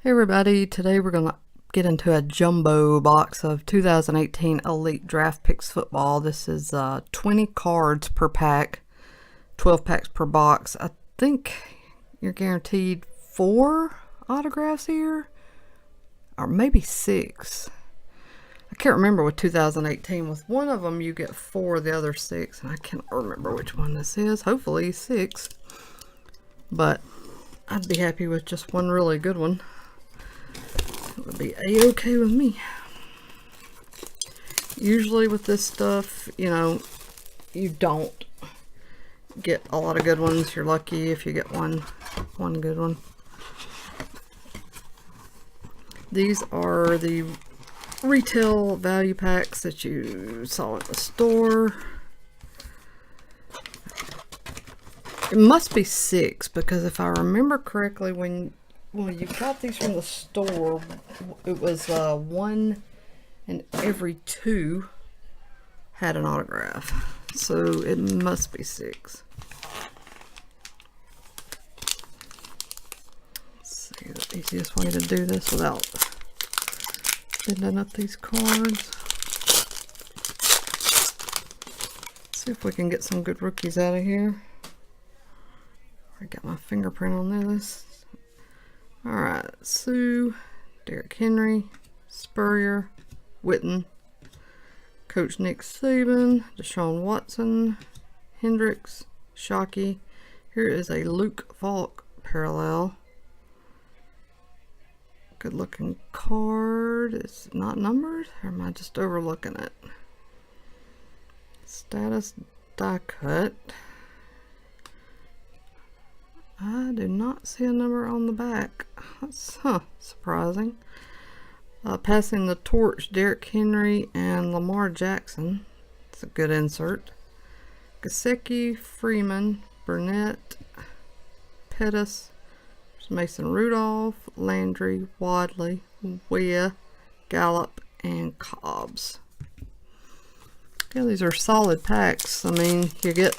Hey everybody, today we're going to get into a jumbo box of 2018 Elite Draft Picks football. This is 20 cards per pack, 12 packs per box. I think you're guaranteed 4 autographs here, or maybe 6. I can't remember with 2018. With one of them you get 4, the other 6, and I can't remember which one this is. Hopefully 6, but I'd be happy with just one really good one. It would be a-okay with me. Usually with this stuff, you don't get a lot of good ones. You're lucky if you get one good one. These are the retail value packs that you saw at the store. It must be 6 because if I remember correctly, when you got these from the store, it was 1 in every 2 had an autograph. So it must be 6. Let's see the easiest way to do this without bending up these cards. See if we can get some good rookies out of here. I got my fingerprint on this. Alright, Sue, Derrick Henry, Spurrier, Witten, Coach Nick Saban, Deshaun Watson, Hendricks, Shockey. Here is a Luke Falk parallel. Good looking card. It's not numbered, or am I just overlooking it? Status die cut. I do not see a number on the back. That's surprising. Passing the torch, Derrick Henry and Lamar Jackson. It's a good insert. Gesicki, Freeman, Burnett, Pettis, Mason Rudolph, Landry, Wadley, Weah, Gallup, and Cobbs. Yeah, these are solid packs. I mean, you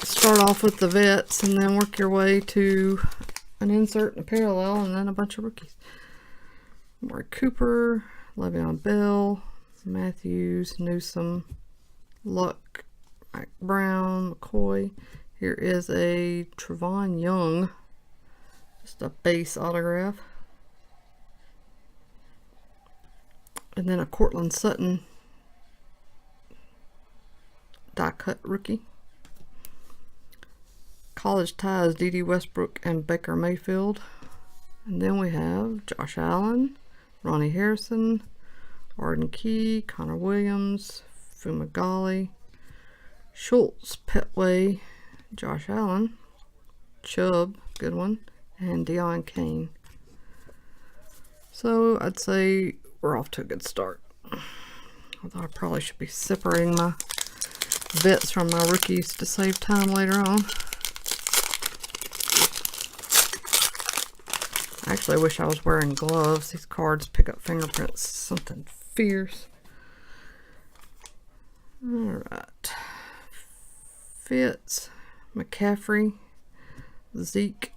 start off with the vets and then work your way to an insert and a parallel and then a bunch of rookies. Amari Cooper, Le'Veon Bell, Matthews, Newsome, Luck, Mike Brown, McCoy. Here is a Trevon Young, just a base autograph. And then a Cortland Sutton die cut rookie. College ties, D.D. Westbrook and Baker Mayfield. And then we have Josh Allen, Ronnie Harrison, Arden Key, Connor Williams, Fumagalli, Schultz, Petway, Josh Allen, Chubb, good one, and Deion Kane. So I'd say we're off to a good start. Although I probably should be separating my vets from my rookies to save time later on. Actually, I wish I was wearing gloves. These cards pick up fingerprints. Something fierce. Alright. Fitz, McCaffrey, Zeke,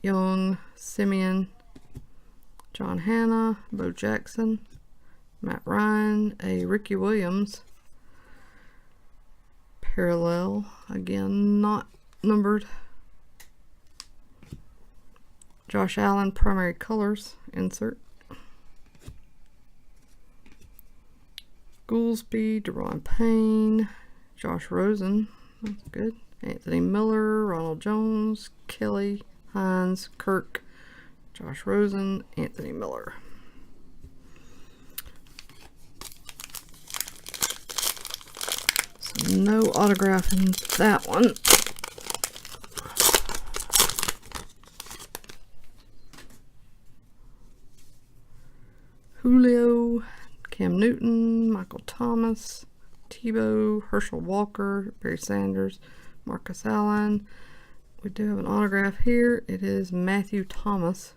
Young, Simeon, John Hanna, Bo Jackson, Matt Ryan, a Ricky Williams parallel. Again, not numbered. Josh Allen, primary colors, insert. Goolsby, Deron Payne, Josh Rosen, that's good. Anthony Miller, Ronald Jones, Kelly, Hines, Kirk, Josh Rosen, Anthony Miller. So no autograph in that one. Julio, Cam Newton, Michael Thomas, Tebow, Herschel Walker, Barry Sanders, Marcus Allen. We do have an autograph here. It is Matthew Thomas.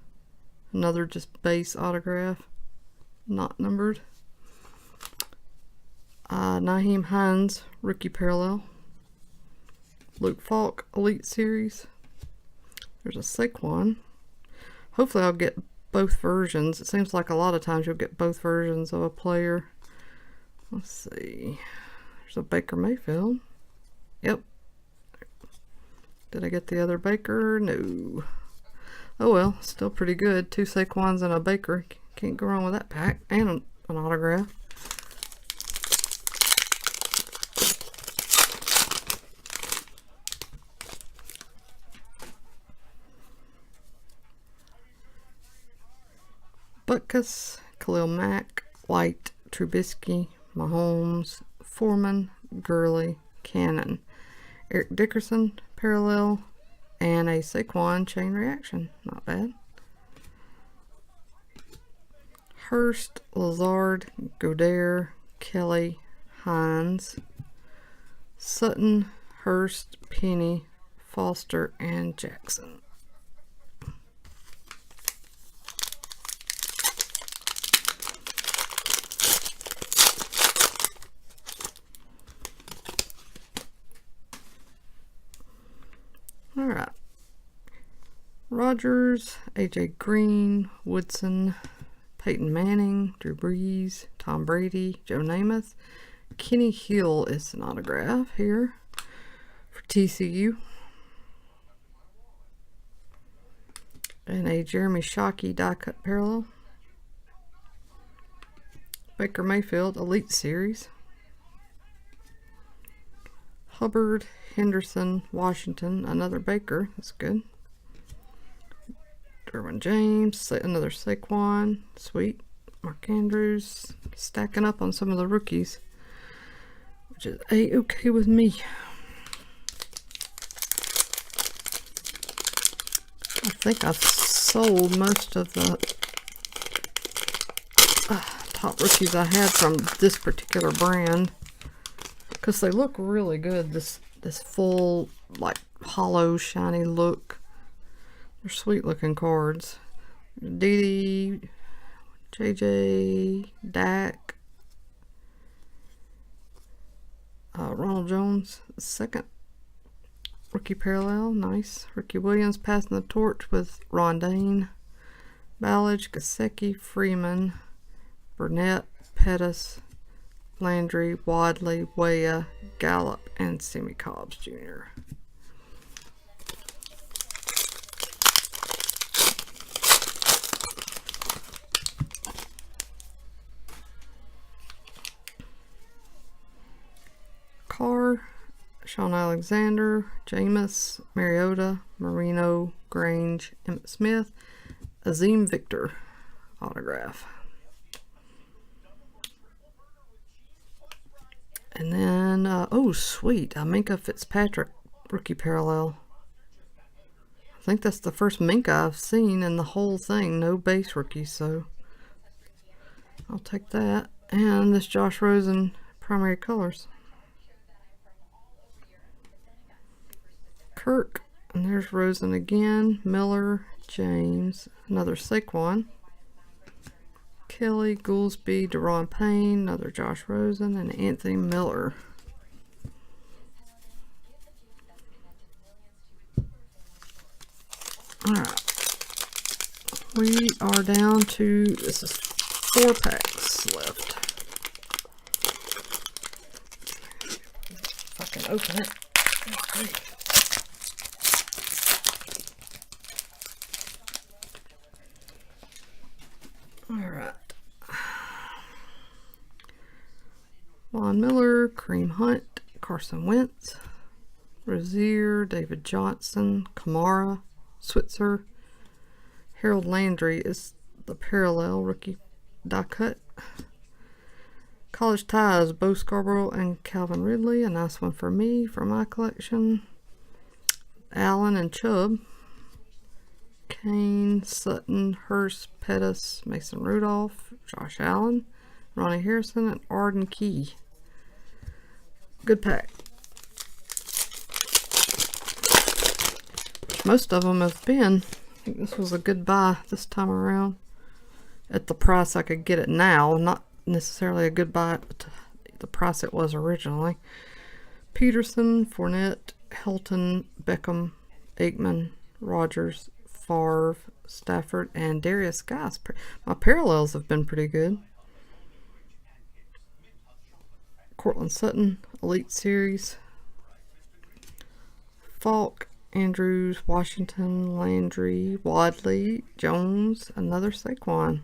Another just base autograph, not numbered. Nyheim Hines, rookie parallel. Luke Falk, Elite Series. There's a Saquon. Hopefully I'll get both versions. It seems like a lot of times you'll get both versions of a player. Let's see. There's a Baker Mayfield. Yep. Did I get the other Baker? No. Oh well, still pretty good. 2 Saquons and a Baker. Can't go wrong with that pack. And an autograph. Butkus, Khalil Mack, White, Trubisky, Mahomes, Foreman, Gurley, Cannon, Eric Dickerson, parallel, and a Saquon chain reaction. Not bad. Hurst, Lazard, Goddard, Kelly, Hines, Sutton, Hurst, Penny, Foster, and Jackson. Alright. Rodgers, AJ Green, Woodson, Peyton Manning, Drew Brees, Tom Brady, Joe Namath. Kenny Hill is an autograph here for TCU. And a Jeremy Shockey die cut parallel. Baker Mayfield Elite Series. Hubbard, Henderson, Washington, another Baker. That's good. Derwin James, another Saquon. Sweet. Mark Andrews. Stacking up on some of the rookies, which is a-okay with me. I think I've sold most of the top rookies I had from this particular brand, because they look really good. This full, like, hollow, shiny look. They're sweet looking cards. Dede, JJ, Dak, Ronald Jones, second rookie parallel, nice. Ricky Williams passing the torch with Rondane, Ballage, Gesicki, Freeman, Burnett, Pettis, Landry, Wadley, Weah, Gallup, and Sammy Cobbs Jr. Carr, Sean Alexander, Jameis, Mariota, Marino, Grange, Emmitt Smith, Azim Victor autograph. And then, oh sweet, Minkah Fitzpatrick rookie parallel. I think that's the first Minkah I've seen in the whole thing. No base rookie, so I'll take that. And this Josh Rosen primary colors. Kirk, and there's Rosen again. Miller, James, another Saquon. Kelly, Goolsby, Daron Payne, another Josh Rosen, and Anthony Miller. Alright. We are down to, this is 4 packs left. If I can open it. Okay. Alright. Von Miller, Kareem Hunt, Carson Wentz, Rozier, David Johnson, Kamara, Switzer, Harold Landry is the parallel rookie die cut. College ties, Bo Scarborough and Calvin Ridley, a nice one for me for my collection. Allen and Chubb. Kane, Sutton, Hurst, Pettis, Mason Rudolph, Josh Allen, Ronnie Harrison, and Arden Key. Good pack. Most of them have been. I think this was a good buy this time around. At the price I could get it now. Not necessarily a good buy at the price it was originally. Peterson, Fournette, Helton, Beckham, Aikman, Rodgers, Favre, Stafford, and Darius Guice. My parallels have been pretty good. Cortland Sutton, Elite Series. Falk, Andrews, Washington, Landry, Wadley, Jones, another Saquon.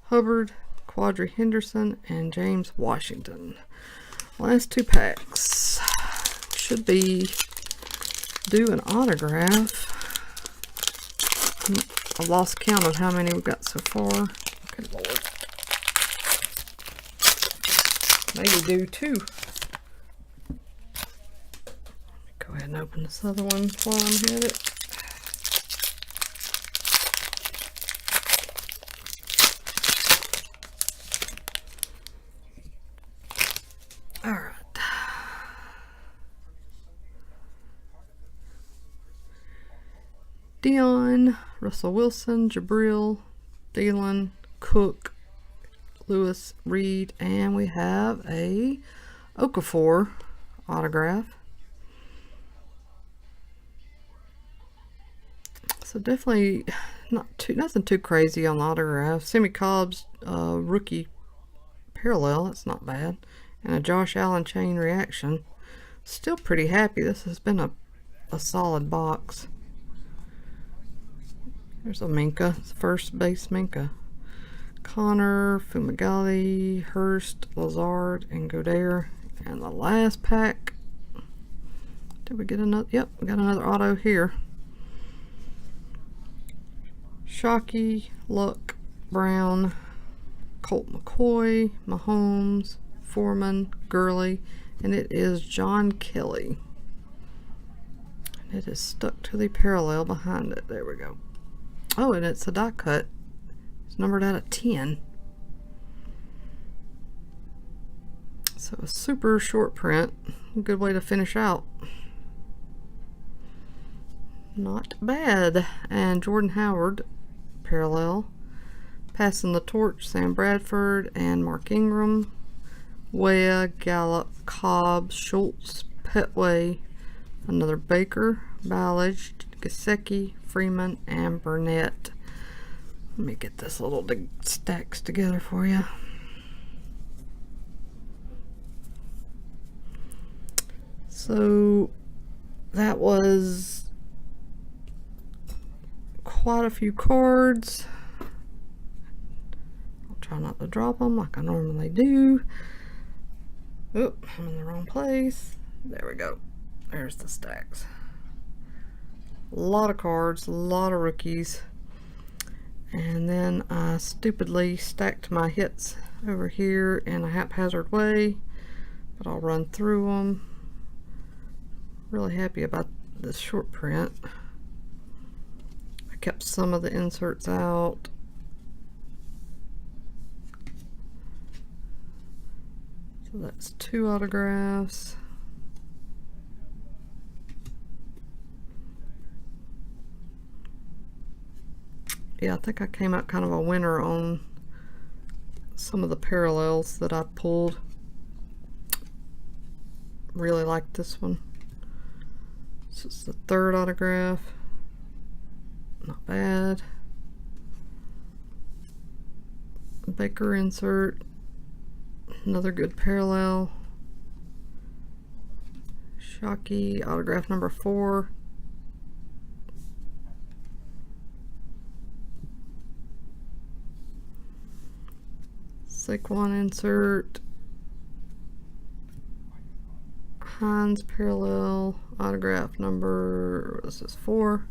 Hubbard, Quadri Henderson, and James Washington. Last 2 packs. Should be due an autograph. I've lost count of how many we've got so far. Good Lord. Maybe do 2. Go ahead and open this other one while I'm at it. Alright. Dion, Russell Wilson, Jabril, Thielen, Cook, Lewis, Reed, and we have a Okafor autograph. So definitely nothing too crazy on the autograph. Sammy Cobb's rookie parallel, that's not bad. And a Josh Allen chain reaction. Still pretty happy. This has been a solid box. There's a Minka, first base Minka. Connor, Fumagalli, Hurst, Lazard, and Goddard. And the last pack. Did we get another? Yep, we got another auto here. Shockey, Luck, Brown, Colt McCoy, Mahomes, Foreman, Gurley, and it is John Kelly. And it is stuck to the parallel behind it. There we go. Oh, and it's a die cut. It's numbered out of 10. So a super short print. Good way to finish out. Not bad. And Jordan Howard, parallel. Passing the torch, Sam Bradford and Mark Ingram. Wea, Gallup, Cobb, Schultz, Petway, another Baker, Ballage, Gesicki, Freeman, and Burnett. Let me get this little stacks together for you. So that was quite a few cards. I'll try not to drop them like I normally do. Oop, I'm in the wrong place. There we go. There's the stacks. A lot of cards, a lot of rookies. And then I stupidly stacked my hits over here in a haphazard way, but I'll run through them. Really happy about this short print. I kept some of the inserts out. So that's 2 autographs. Yeah, I think I came out kind of a winner on some of the parallels that I pulled. Really like this one. This is the 3rd autograph. Not bad. Baker insert. Another good parallel. Shockey, autograph number 4. Saquon insert. Hines parallel, autograph number, this is 4.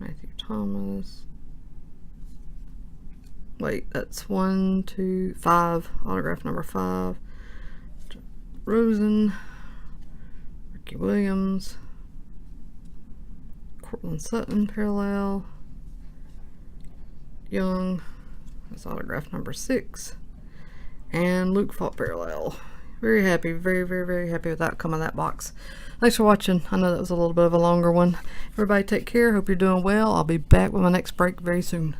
Matthew Thomas. Wait, that's 1, 2, 5. Autograph number 5. Rosen, Ricky Williams, Cortland Sutton parallel, Young, that's autograph number 6, and Luke Falk parallel. Very happy, very happy with the outcome of that box. Thanks for watching. I know that was a little bit of a longer one. Everybody take care. Hope you're doing well. I'll be back with my next break very soon.